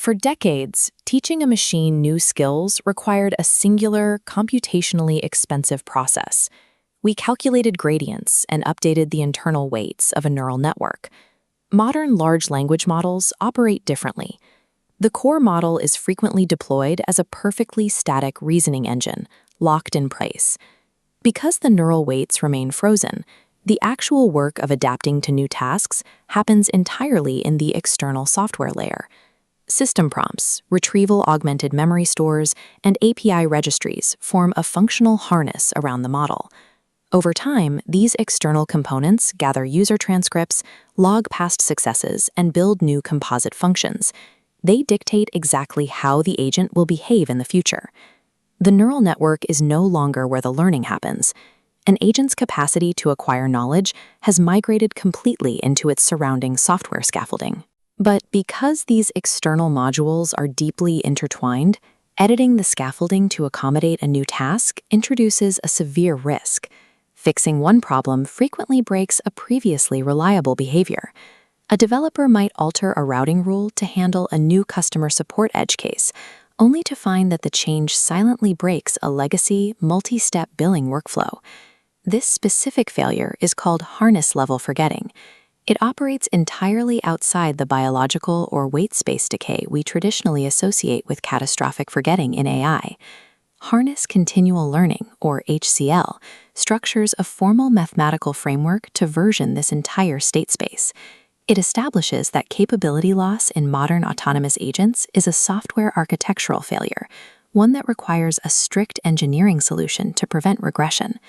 For decades, teaching a machine new skills required a singular, computationally expensive process. We calculated gradients and updated the internal weights of a neural network. Modern large language models operate differently. The core model is frequently deployed as a perfectly static reasoning engine, locked in place. Because the neural weights remain frozen, the actual work of adapting to new tasks happens entirely in the external software layer. System prompts, retrieval-augmented memory stores, and API registries form a functional harness around the model. Over time, these external components gather user transcripts, log past successes, and build new composite functions. They dictate exactly how the agent will behave in the future. The neural network is no longer where the learning happens. An agent's capacity to acquire knowledge has migrated completely into its surrounding software scaffolding. But because these external modules are deeply intertwined, editing the scaffolding to accommodate a new task introduces a severe risk. Fixing one problem frequently breaks a previously reliable behavior. A developer might alter a routing rule to handle a new customer support edge case, only to find that the change silently breaks a legacy, multi-step billing workflow. This specific failure is called harness-level forgetting. It operates entirely outside the biological or weight space decay we traditionally associate with catastrophic forgetting in AI. Harness Continual Learning, or HCL, structures a formal mathematical framework to version this entire state space. It establishes that capability loss in modern autonomous agents is a software architectural failure, one that requires a strict engineering solution to prevent regression.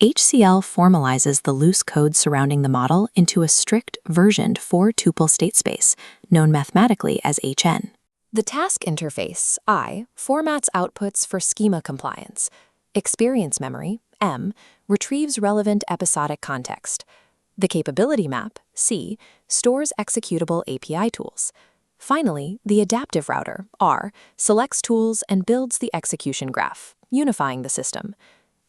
HCL formalizes the loose code surrounding the model into a strict, versioned 4-tuple state space, known mathematically as HN. The task interface, I, formats outputs for schema compliance. Experience memory, M, retrieves relevant episodic context. The capability map, C, stores executable API tools. Finally, the adaptive router, R, selects tools and builds the execution graph, unifying the system.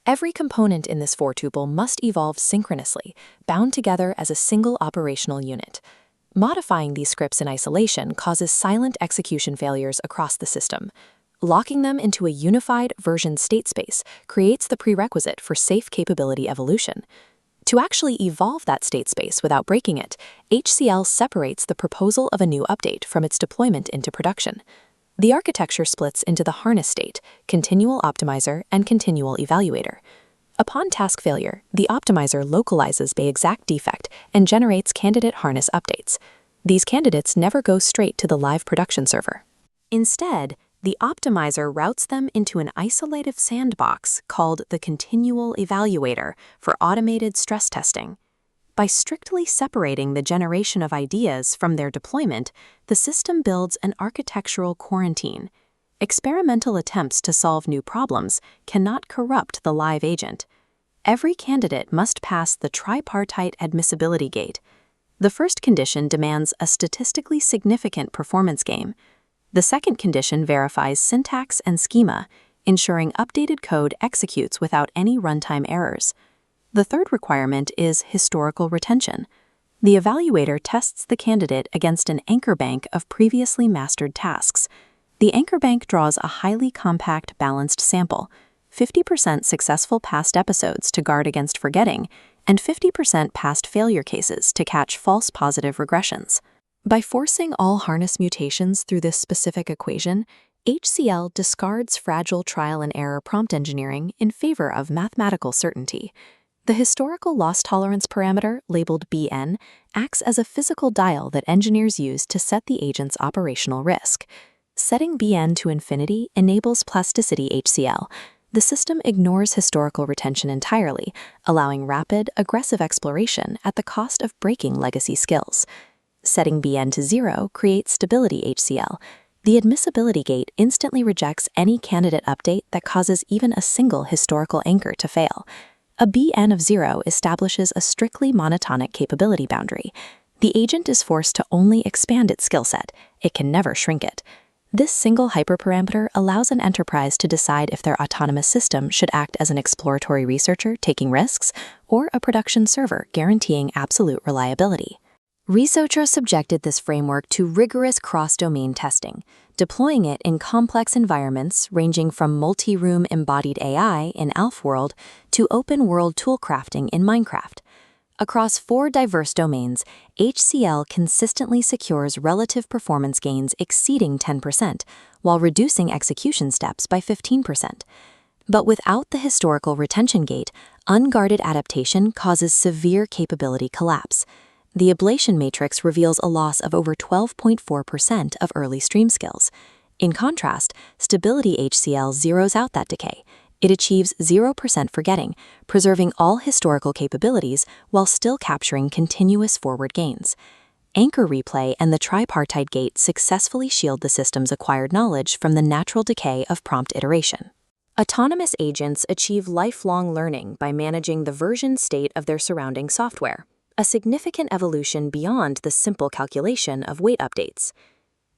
Every component in this 4-tuple must evolve synchronously, bound together as a single operational unit. Modifying these scripts in isolation causes silent execution failures across the system. Locking them into a unified version state space creates the prerequisite for safe capability evolution. To actually evolve that state space without breaking it, HCL separates the proposal of a new update from its deployment into production. The architecture splits into the harness state, continual optimizer, and continual evaluator. Upon task failure, the optimizer localizes the exact defect and generates candidate harness updates. These candidates never go straight to the live production server. Instead, the optimizer routes them into an isolated sandbox called the continual evaluator for automated stress testing. By strictly separating the generation of ideas from their deployment, the system builds an architectural quarantine. Experimental attempts to solve new problems cannot corrupt the live agent. Every candidate must pass the tripartite admissibility gate. The first condition demands a statistically significant performance gain. The second condition verifies syntax and schema, ensuring updated code executes without any runtime errors. The third requirement is historical retention. The evaluator tests the candidate against an anchor bank of previously mastered tasks. The anchor bank draws a highly compact, balanced sample, 50% successful past episodes to guard against forgetting, and 50% past failure cases to catch false positive regressions. By forcing all harness mutations through this specific equation, HCL discards fragile trial and error prompt engineering in favor of mathematical certainty. The historical loss tolerance parameter, labeled BN, acts as a physical dial that engineers use to set the agent's operational risk. Setting BN to infinity enables plasticity HCL. The system ignores historical retention entirely, allowing rapid, aggressive exploration at the cost of breaking legacy skills. Setting BN to 0 creates stability HCL. The admissibility gate instantly rejects any candidate update that causes even a single historical anchor to fail. A BN of 0 establishes a strictly monotonic capability boundary. The agent is forced to only expand its skill set. It can never shrink it. This single hyperparameter allows an enterprise to decide if their autonomous system should act as an exploratory researcher taking risks or a production server guaranteeing absolute reliability. Researchers subjected this framework to rigorous cross-domain testing, deploying it in complex environments ranging from multi-room embodied AI in AlphaWorld to open-world tool crafting in Minecraft. Across 4 diverse domains, HCL consistently secures relative performance gains exceeding 10%, while reducing execution steps by 15%. But without the historical retention gate, unguarded adaptation causes severe capability collapse. The ablation matrix reveals a loss of over 12.4% of early stream skills. In contrast, stability HCL zeroes out that decay. It achieves 0% forgetting, preserving all historical capabilities while still capturing continuous forward gains. Anchor replay and the tripartite gate successfully shield the system's acquired knowledge from the natural decay of prompt iteration. Autonomous agents achieve lifelong learning by managing the version state of their surrounding software, a significant evolution beyond the simple calculation of weight updates.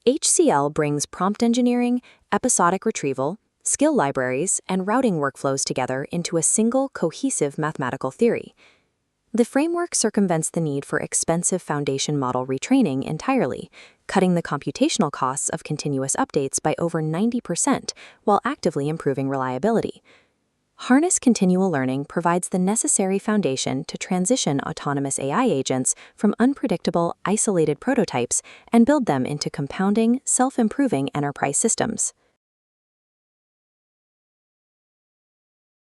HCL brings prompt engineering, episodic retrieval, skill libraries, and routing workflows together into a single cohesive mathematical theory. The framework circumvents the need for expensive foundation model retraining entirely, cutting the computational costs of continuous updates by over 90% while actively improving reliability. Harness Continual Learning provides the necessary foundation to transition autonomous AI agents from unpredictable, isolated prototypes and build them into compounding, self-improving enterprise systems.